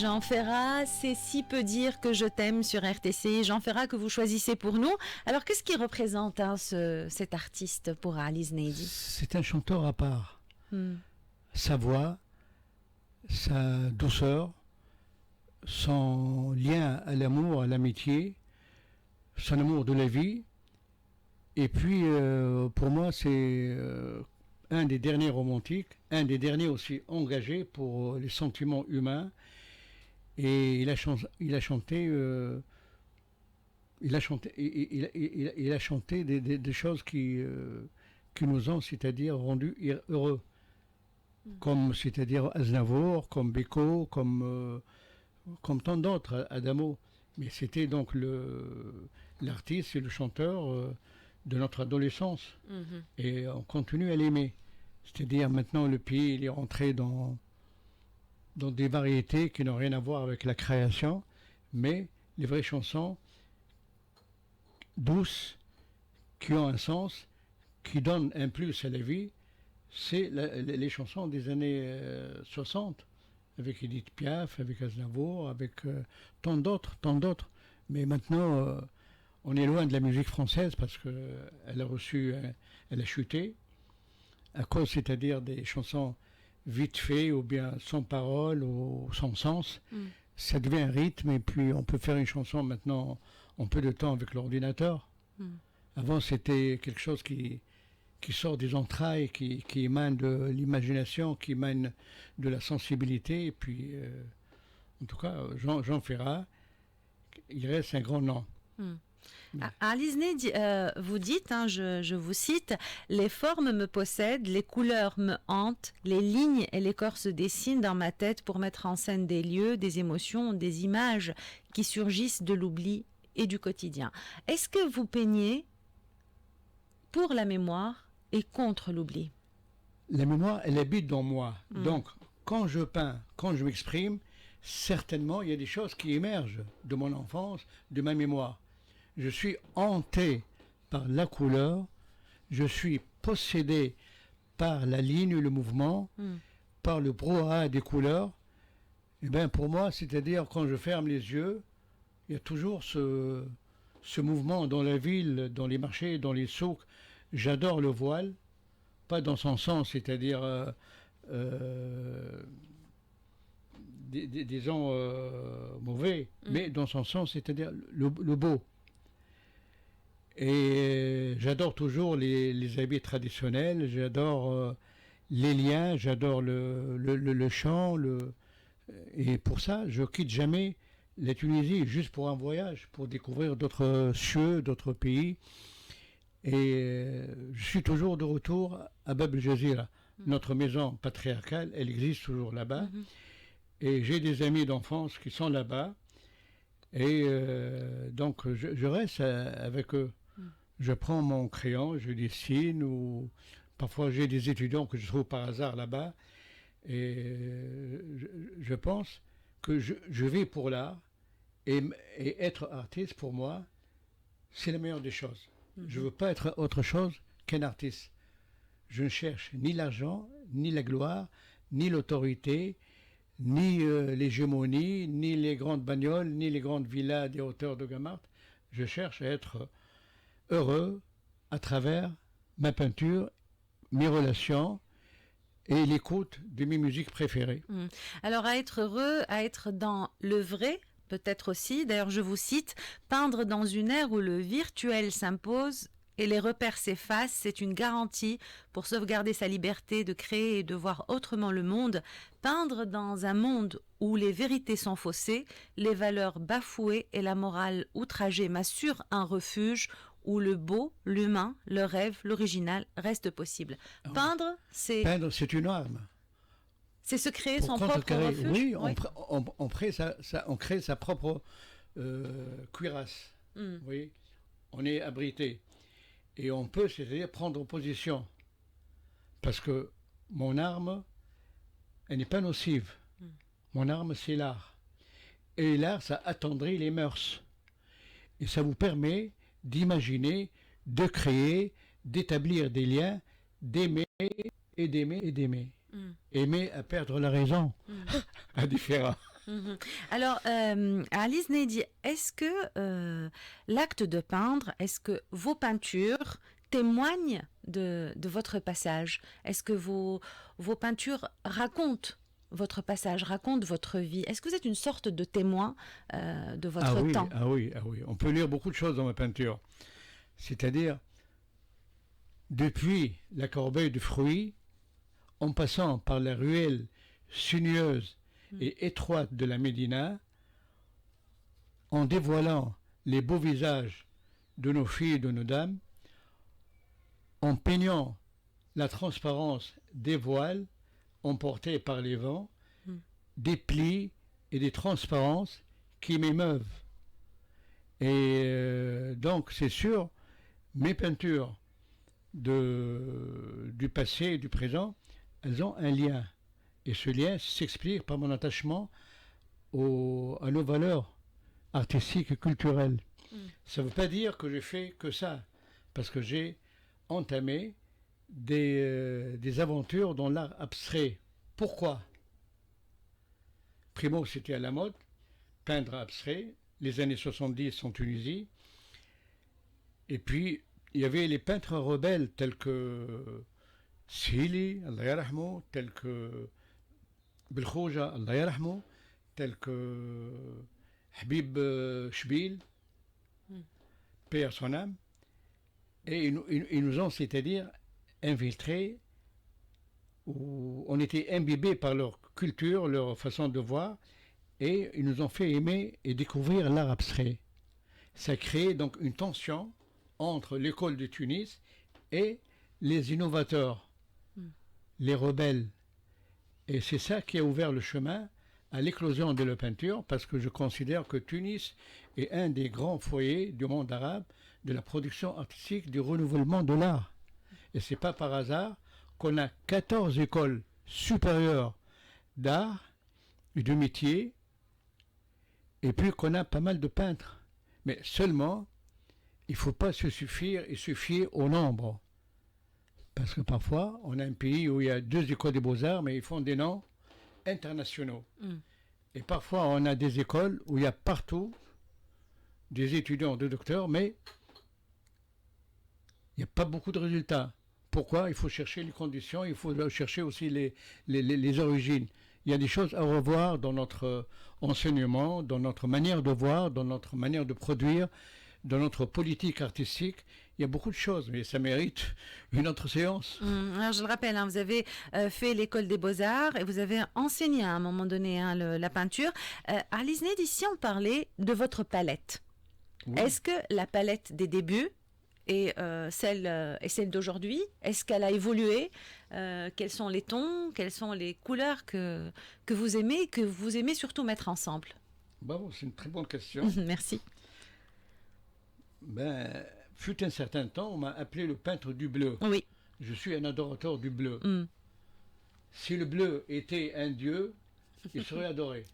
Jean Ferrat, c'est si peu dire que je t'aime sur RTC. Jean Ferrat que vous choisissez pour nous. Alors qu'est-ce qui représente cet artiste pour Ali Sneidi? C'est un chanteur à part. Hmm. Sa voix, sa douceur, son lien à l'amour, à l'amitié, son amour de la vie. Et puis pour moi c'est un des derniers romantiques, un des derniers aussi engagés pour les sentiments humains. Et il a chanté des choses qui nous ont, c'est-à-dire, rendus heureux. Comme, c'est-à-dire, Aznavour, comme Beko, comme tant d'autres, Adamo. Mais c'était donc l'artiste et le chanteur de notre adolescence. Mhm. Et on continue à l'aimer. C'est-à-dire, maintenant, le pays, il est rentré dans des variétés qui n'ont rien à voir avec la création, mais les vraies chansons douces, qui ont un sens, qui donnent un plus à la vie, c'est les chansons des années 60, avec Edith Piaf, avec Aznavour, avec tant d'autres. Mais maintenant, on est loin de la musique française parce qu'elle elle a chuté, à cause, c'est-à-dire des chansons vite fait ou bien sans parole ou sans sens. Ça devient un rythme et puis on peut faire une chanson maintenant en peu de temps avec l'ordinateur. Avant c'était quelque chose qui sort des entrailles, qui émane de l'imagination, qui émane de la sensibilité. Et puis en tout cas Jean Ferrat, il reste un grand nom. Ali Sneidi, vous dites, je vous cite, les formes me possèdent, les couleurs me hantent, les lignes et les corps se dessinent dans ma tête pour mettre en scène des lieux, des émotions, des images qui surgissent de l'oubli et du quotidien. Est-ce que vous peignez pour la mémoire et contre l'oubli? La mémoire, elle habite dans moi. Donc, quand je peins, quand je m'exprime, certainement, il y a des choses qui émergent de mon enfance, de ma mémoire. Je suis hanté par la couleur, je suis possédé par la ligne, le mouvement, par le brouhaha des couleurs. Et bien pour moi, c'est-à-dire quand je ferme les yeux, il y a toujours ce mouvement dans la ville, dans les marchés, dans les souks. J'adore le voile, pas dans son sens, c'est-à-dire disons mauvais, mais dans son sens, c'est-à-dire le beau. Et j'adore toujours les habits traditionnels, j'adore les liens, j'adore le chant, et pour ça, je quitte jamais la Tunisie juste pour un voyage, pour découvrir d'autres cieux, d'autres pays. Et je suis toujours de retour à Bab el Jazira. Notre maison patriarcale, elle existe toujours là-bas. Et j'ai des amis d'enfance qui sont là-bas. Et donc, je reste avec eux. Je prends mon crayon, je dessine, ou parfois j'ai des étudiants que je trouve par hasard là-bas. Et je pense que je vais pour l'art. Et être artiste, pour moi, c'est la meilleure des choses. Je ne veux pas être autre chose qu'un artiste. Je ne cherche ni l'argent, ni la gloire, ni l'autorité, ni l'hégémonie, ni les grandes bagnoles, ni les grandes villas des hauteurs de Gamart. Je cherche à être heureux à travers ma peinture, mes relations et l'écoute de mes musiques préférées. Alors à être heureux, à être dans le vrai, peut-être aussi, d'ailleurs je vous cite, peindre dans une ère où le virtuel s'impose et les repères s'effacent, c'est une garantie pour sauvegarder sa liberté de créer et de voir autrement le monde. Peindre dans un monde où les vérités sont faussées, les valeurs bafouées et la morale outragée m'assure un refuge où le beau, l'humain, le rêve, l'original reste possible. Peindre, c'est une arme. C'est se créer son propre refuge. Oui, on crée sa propre cuirasse. Oui, on est abrité. Et on peut, c'est-à-dire, prendre position. Parce que mon arme, elle n'est pas nocive. Mon arme, c'est l'art. Et l'art, ça attendrit les mœurs. Et ça vous permet d'imaginer, de créer, d'établir des liens, d'aimer et d'aimer et d'aimer. Aimer à perdre la raison, indifférent. Mhm. Alors, Alice Nedi, est-ce que l'acte de peindre, est-ce que vos peintures témoignent de votre passage? Est-ce que vos peintures racontent votre passage, racontent votre vie? Est-ce que vous êtes une sorte de témoin de Ah votre oui, temps? ah oui, ah oui. On peut lire beaucoup de choses dans ma peinture. C'est-à-dire, depuis la corbeille de fruits, en passant par la ruelle sinueuse et étroite de la Médina, en dévoilant les beaux visages de nos filles et de nos dames, en peignant la transparence des voiles emportés par les vents, des plis et des transparences qui m'émeuvent. Et donc, c'est sûr, mes peintures du passé et du présent, elles ont un lien. Et ce lien s'explique par mon attachement à nos valeurs artistiques et culturelles. Ça ne veut pas dire que je fais que ça, parce que j'ai entamé des aventures dans l'art abstrait. Pourquoi? Primo, c'était à la mode, peindre abstrait, les années 70 en Tunisie, et puis il y avait les peintres rebelles tels que Sili, Allah yarahmou, tels que Belkhouja, Allah yarahmou, tels que Habib Chbil, paix à son âme, et ils nous ont, c'est-à-dire, infiltrés, où on était imbibés par leur culture, leur façon de voir, et ils nous ont fait aimer et découvrir l'art abstrait. Ça crée donc une tension entre l'école de Tunis et les innovateurs, les rebelles. Et c'est ça qui a ouvert le chemin à l'éclosion de la peinture, parce que je considère que Tunis est un des grands foyers du monde arabe de la production artistique, du renouvellement de l'art. Et c'est pas par hasard qu'on a 14 écoles supérieures d'art et de métier, et puis qu'on a pas mal de peintres. Mais seulement, il ne faut pas se suffire et se fier au nombre. Parce que parfois, on a un pays où il y a 2 écoles des beaux-arts, mais ils font des noms internationaux. Et parfois, on a des écoles où il y a partout des étudiants, des docteurs, mais il n'y a pas beaucoup de résultats. Pourquoi? Il faut chercher les conditions, il faut chercher aussi les origines. Il y a des choses à revoir dans notre enseignement, dans notre manière de voir, dans notre manière de produire, dans notre politique artistique. Il y a beaucoup de choses, mais ça mérite une autre séance. Alors je le rappelle, hein, vous avez fait l'école des beaux-arts et vous avez enseigné à un moment donné la peinture. Alice Ned, ici on parlait de votre palette. Oui. Est-ce que la palette des débuts est celle d'aujourd'hui? Est-ce qu'elle a évolué? Quels sont les tons? Quelles sont les couleurs que vous aimez surtout mettre ensemble? Bon, c'est une très bonne question. Merci. Fut un certain temps, on m'a appelé le peintre du bleu. Oui. Je suis un adorateur du bleu. Si le bleu était un dieu, il serait adoré.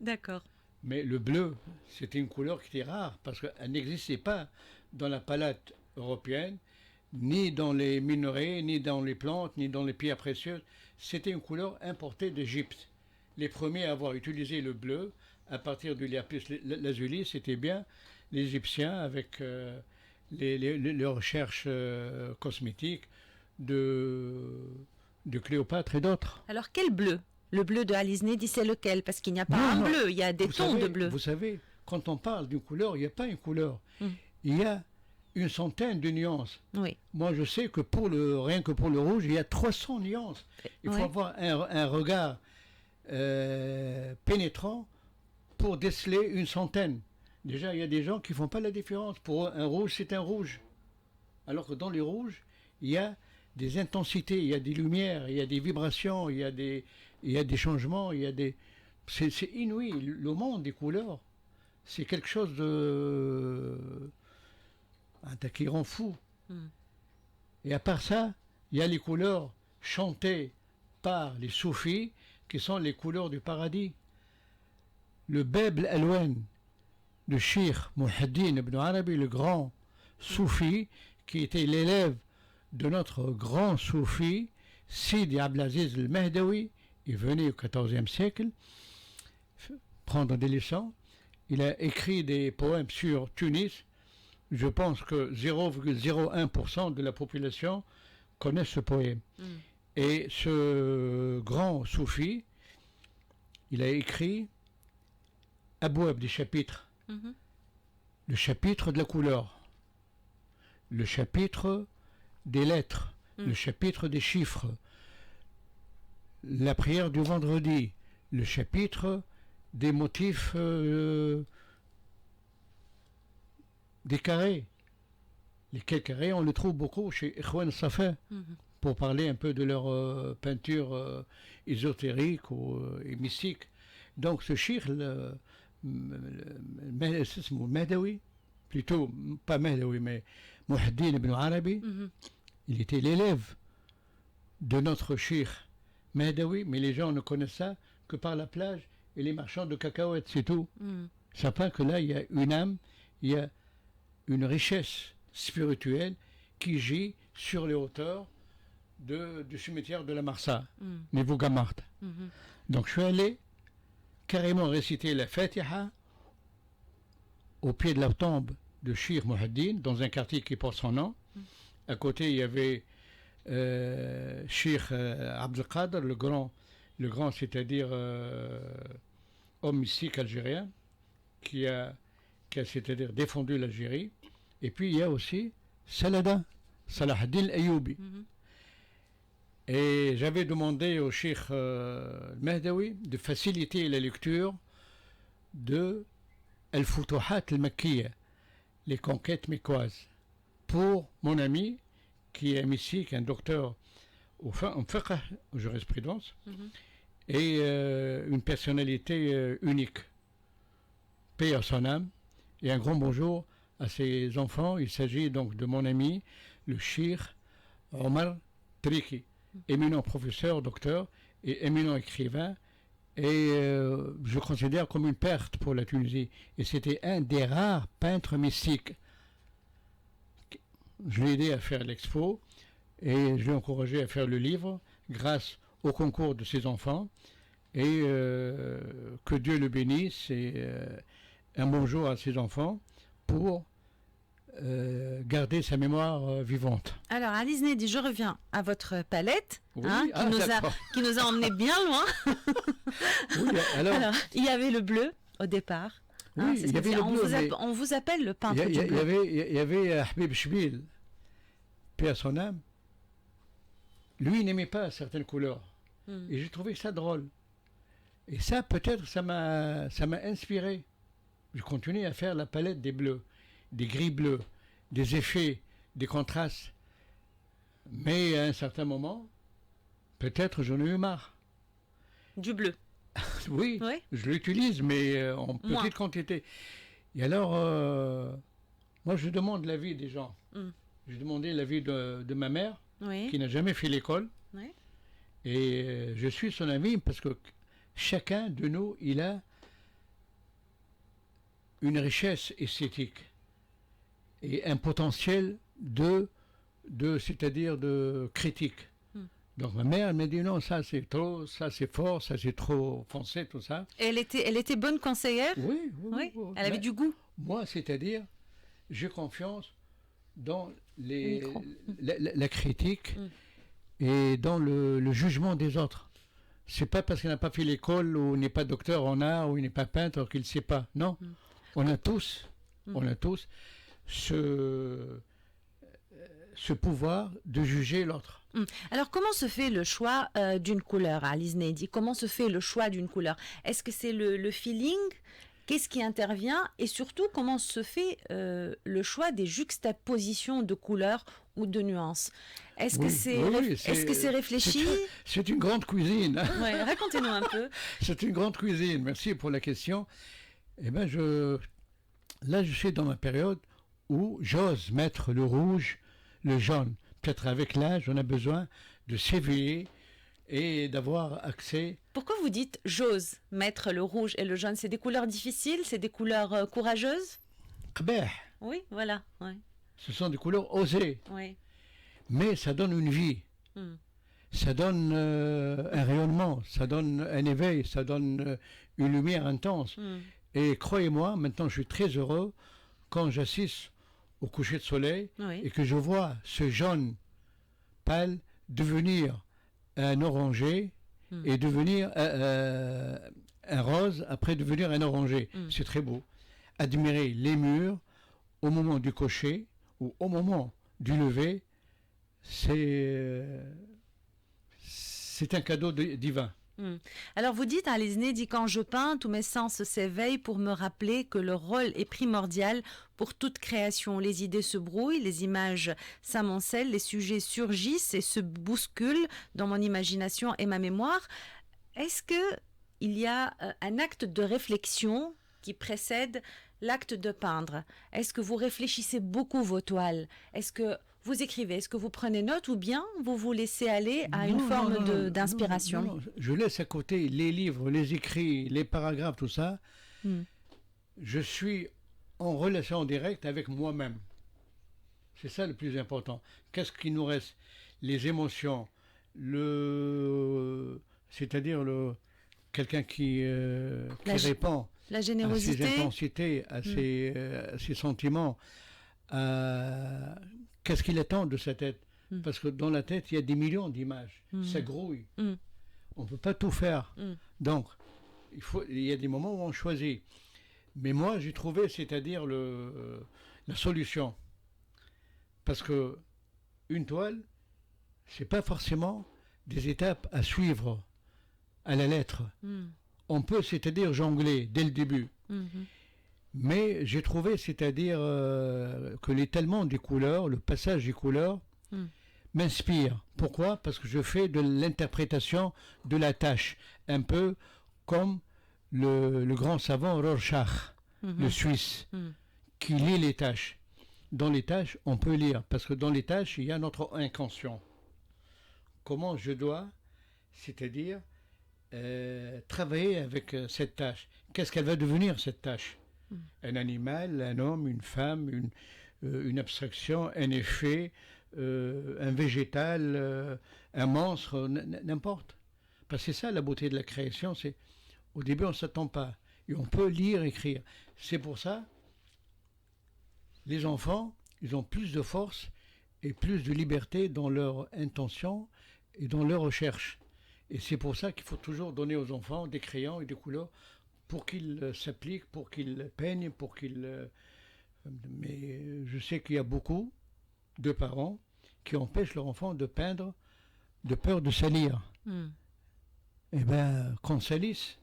D'accord. Mais le bleu, c'était une couleur qui était rare, parce qu'elle n'existait pas dans la palette européenne, ni dans les minerais, ni dans les plantes, ni dans les pierres précieuses. C'était une couleur importée d'Égypte. Les premiers à avoir utilisé le bleu, à partir du lapis lazuli, c'était bien les Égyptiens avec les recherches cosmétiques de Cléopâtre et d'autres. Alors quel bleu? Le bleu de Alice Nedi, c'est lequel? Parce qu'il n'y a pas un bleu, il y a des tons de bleu. Vous savez, quand on parle d'une couleur, il n'y a pas une couleur. Il y a une centaine de nuances. Oui. Moi, je sais que rien que pour le rouge, il y a 300 nuances. Il faut avoir un regard pénétrant pour déceler une centaine. Déjà, il y a des gens qui ne font pas la différence. Pour eux, un rouge, c'est un rouge. Alors que dans les rouges, il y a des intensités, il y a des lumières, il y a des vibrations, il y a des changements, c'est inouï. Le monde des couleurs, c'est quelque chose qui rend fou. Et à part ça, il y a les couleurs chantées par les soufis, qui sont les couleurs du paradis. Le Bebl Alwen de Cheikh Mouhaddin ibn Arabi, le grand soufi, qui était l'élève de notre grand soufi, Sidi Abdelaziz al-Mahdawi, il venait au XIVe siècle, prendre des leçons. Il a écrit des poèmes sur Tunis. Je pense que 0,01% de la population connaît ce poème. Et ce grand soufi, il a écrit Abouab, des chapitres. Le chapitre de la couleur, le chapitre des lettres, le chapitre des chiffres, la prière du vendredi, le chapitre des motifs des carrés. Lesquels carrés, on le trouve beaucoup chez Ikhwan Safa, pour parler un peu de leur peinture ésotérique et mystique. Donc ce shir, Mahdawi, plutôt pas Mahdawi, mais Muhaddin ibn Arabi, il était l'élève de notre shir Mahdawi, mais les gens ne connaissent ça que par la plage et les marchands de cacahuètes, c'est tout. Ça pas que là, il y a une âme, il y a une richesse spirituelle qui gît sur les hauteurs du cimetière de la Marsa, Nevou Gamart. Donc je suis allé carrément réciter la Fatiha au pied de la tombe de Cheikh Muhaddin, dans un quartier qui porte son nom. À côté, il y avait Cheikh Abdelkader, le grand, c'est-à-dire homme mystique algérien, qui a c'est-à-dire défendu l'Algérie. Et puis il y a aussi Salah ad-Din Ayyoubi. Et j'avais demandé au Cheikh Mahdawi de faciliter la lecture de Al-Futuhat al-Makkiya, les conquêtes mécoises, pour mon ami qui est mystique, un docteur en fiqh, en jurisprudence, et une personnalité unique. Paix à son âme, et un grand bonjour à ses enfants. Il s'agit donc de mon ami, le Cheikh Omar Triki, éminent professeur, docteur et éminent écrivain, et je considère comme une perte pour la Tunisie. Et c'était un des rares peintres mystiques. Je l'ai aidé à faire l'expo et je l'ai encouragé à faire le livre grâce au concours de ses enfants, et que Dieu le bénisse, et un bonjour à ses enfants pour garder sa mémoire vivante. Alors, Alice Nedi, je reviens à votre palette, Oui, qui nous a emmenés bien loin. Oui, alors, il y avait le bleu au départ. Oui, il y avait le bleu, on vous appelle le peintre du bleu. Il y avait Habib Chbil, paix à son âme. Lui, il n'aimait pas certaines couleurs. Et j'ai trouvé ça drôle. Et ça, peut-être, ça m'a inspiré. Je continue à faire la palette des bleus, des gris bleus, des effets, des contrastes. Mais à un certain moment, peut-être j'en ai eu marre. Du bleu. Oui, je l'utilise, mais en petite quantité. Et alors, moi, je demande l'avis des gens. J'ai demandé l'avis de ma mère, qui n'a jamais fait l'école. Et je suis son avis parce que chacun de nous, il a une richesse esthétique et un potentiel c'est-à-dire de critique. Donc ma mère, elle m'a dit non, ça c'est trop, ça c'est fort, ça c'est trop foncé, tout ça. Et elle était bonne conseillère? Oui. Elle avait du goût. Moi, c'est-à-dire, j'ai confiance dans la critique et dans le jugement des autres. C'est pas parce qu'il n'a pas fait l'école ou n'est pas docteur en art ou il n'est pas peintre qu'il ne sait pas. Non, on a tous ce pouvoir de juger l'autre. Alors, comment se fait le choix d'une couleur, Alice Nedi? Comment se fait le choix d'une couleur? Est-ce que c'est le feeling? Qu'est-ce qui intervient? Et surtout, comment se fait le choix des juxtapositions de couleurs ou de nuances? Est-ce que c'est réfléchi? C'est une grande cuisine. Racontez-nous un peu. C'est une grande cuisine. Merci pour la question. Eh bien, là, je suis dans ma période où j'ose mettre le rouge, le jaune. Peut-être avec l'âge, on a besoin de s'éveiller et d'avoir accès. Pourquoi vous dites j'ose mettre le rouge et le jaune? C'est des couleurs difficiles? C'est des couleurs courageuses? Qbeh. Oui, voilà. Ouais. Ce sont des couleurs osées. Oui. Mais ça donne une vie. ça donne un rayonnement, ça donne un éveil, ça donne une lumière intense. Et croyez-moi, maintenant je suis très heureux quand j'assiste au coucher de soleil Oui. et que je vois ce jaune pâle devenir un orangé et devenir un rose, après devenir un orangé. C'est très beau. Admirer les murs au moment du coucher ou au moment du lever, c'est un cadeau divin. Alors vous dites, Alizné dit, quand je peins, tous mes sens s'éveillent pour me rappeler que le rôle est primordial pour toute création. Les idées se brouillent, les images s'amoncellent, les sujets surgissent et se bousculent dans mon imagination et ma mémoire. Est-ce que il y a un acte de réflexion qui précède l'acte de peindre? Est-ce que vous réfléchissez beaucoup vos toiles? Est-ce que vous écrivez? Est-ce que vous prenez note ou bien vous vous laissez aller à une forme d'inspiration? Non. Je laisse à côté les livres, les écrits, les paragraphes, tout ça. Je suis en relation directe avec moi-même. C'est ça le plus important. Qu'est-ce qui nous reste? Les émotions, c'est-à-dire quelqu'un qui répond la générosité, à ses intensités, à ses sentiments. Qu'est-ce qu'il attend de sa tête? Parce que dans la tête, il y a des millions d'images. Ça grouille. On ne peut pas tout faire. Donc, il y a des moments où on choisit. Mais moi, j'ai trouvé, c'est-à-dire la solution. Parce que une toile, c'est pas forcément des étapes à suivre à la lettre. On peut, c'est-à-dire jongler dès le début. Mais j'ai trouvé, c'est-à-dire que l'étalement des couleurs, le passage des couleurs, m'inspire. Pourquoi? Parce que je fais de l'interprétation de la tâche, un peu comme le grand savant Rorschach, le Suisse, qui lit les tâches. Dans les tâches, on peut lire, parce que dans les tâches, il y a notre inconscient. Comment je dois, c'est-à-dire, travailler avec cette tâche? Qu'est-ce qu'elle va devenir, cette tâche? Un animal, un homme, une femme, une abstraction, un effet, un végétal, un monstre, n'importe. Parce que c'est ça la beauté de la création, c'est au début on ne s'attend pas. Et on peut lire, écrire. C'est pour ça, les enfants, ils ont plus de force et plus de liberté dans leur intention et dans leur recherche. Et c'est pour ça qu'il faut toujours donner aux enfants des crayons et des couleurs pour qu'ils s'appliquent, pour qu'ils peignent, pour qu'ils... Mais je sais qu'il y a beaucoup de parents qui empêchent leurs enfants de peindre de peur de salir. Eh bien, qu'on salisse.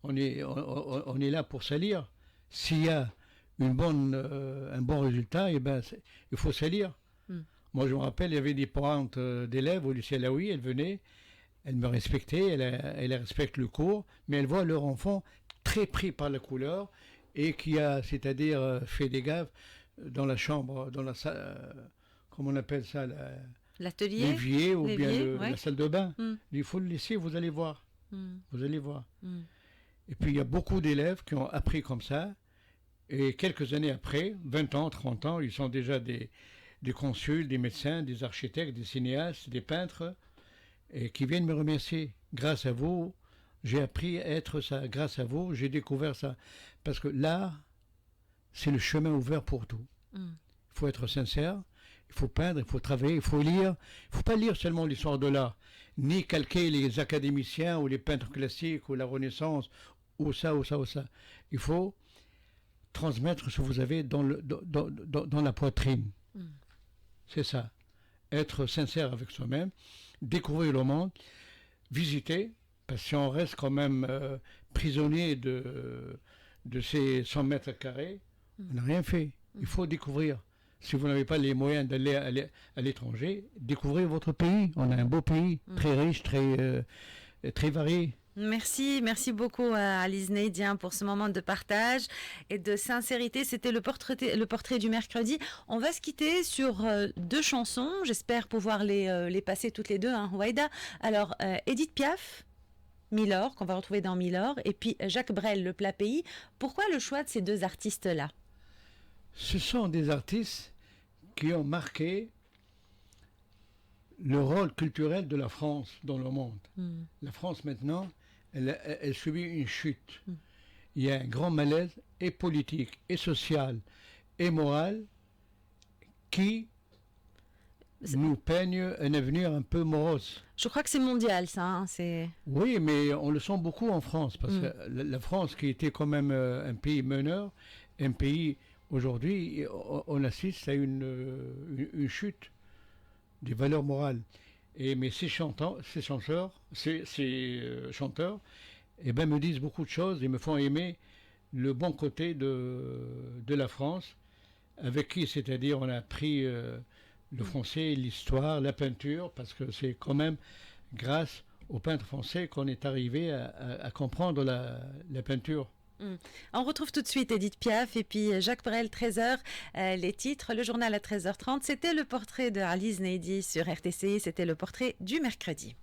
On est là pour salir. S'il y a un bon résultat, eh ben, il faut salir. Moi, je me rappelle, il y avait des parentes d'élèves au lycée Alaoui, elles venaient, elles me respectaient, elles respectent le cours, mais elles voient leur enfant très pris par la couleur et qui a, c'est-à-dire, fait des gaffes dans la chambre, dans la salle, comment on appelle ça, l'atelier, l'évier ou bien ouais. la salle de bain. Il faut le laisser, vous allez voir. Vous allez voir. Et puis, il y a beaucoup d'élèves qui ont appris comme ça, et quelques années après, 20 ans, 30 ans, ils sont déjà des consuls, des médecins, des architectes, des cinéastes, des peintres, et qui viennent me remercier. Grâce à vous, j'ai appris à être ça. Grâce à vous, j'ai découvert ça. Parce que l'art, c'est le chemin ouvert pour tout. Il faut être sincère, il faut peindre, il faut travailler, il faut lire. Il ne faut pas lire seulement l'histoire de l'art, ni calquer les académiciens ou les peintres classiques ou la Renaissance, ou ça, ou ça, ou ça. Il faut transmettre ce que vous avez dans la poitrine. C'est ça. Être sincère avec soi-même, découvrir le monde, visiter, parce que si on reste quand même prisonnier de ces 100 mètres carrés, on n'a rien fait. Il faut découvrir. Si vous n'avez pas les moyens d'aller à l'étranger, découvrez votre pays. On a un beau pays, très riche, très varié. Merci beaucoup à Alizné Dieng pour ce moment de partage et de sincérité. C'était le portrait du mercredi. On va se quitter sur deux chansons. J'espère pouvoir les passer toutes les deux, hein, Waïda. Alors, Edith Piaf, Milor, qu'on va retrouver dans Milor, et puis Jacques Brel, Le Plat Pays. Pourquoi le choix de ces deux artistes-là? Ce sont des artistes qui ont marqué le rôle culturel de la France dans le monde. Mm. La France maintenant, elle subit une chute. Mm. Il y a un grand malaise et politique, et social, et moral qui nous peigne un avenir un peu morose. Je crois que c'est mondial, ça. Hein, c'est... Oui, mais on le sent beaucoup en France, parce que la France, qui était quand même un pays meneur, un pays, aujourd'hui, on assiste à une chute des valeurs morales. Mais ces chanteurs, eh ben, me disent beaucoup de choses et me font aimer le bon côté de la France, avec qui, c'est-à-dire, on a appris le français, l'histoire, la peinture, parce que c'est quand même grâce aux peintres français qu'on est arrivé à comprendre la peinture. On retrouve tout de suite Édith Piaf et puis Jacques Brel, 13h, les titres, le journal à 13h30. C'était le portrait de Alice Neydi sur RTCI, c'était le portrait du mercredi.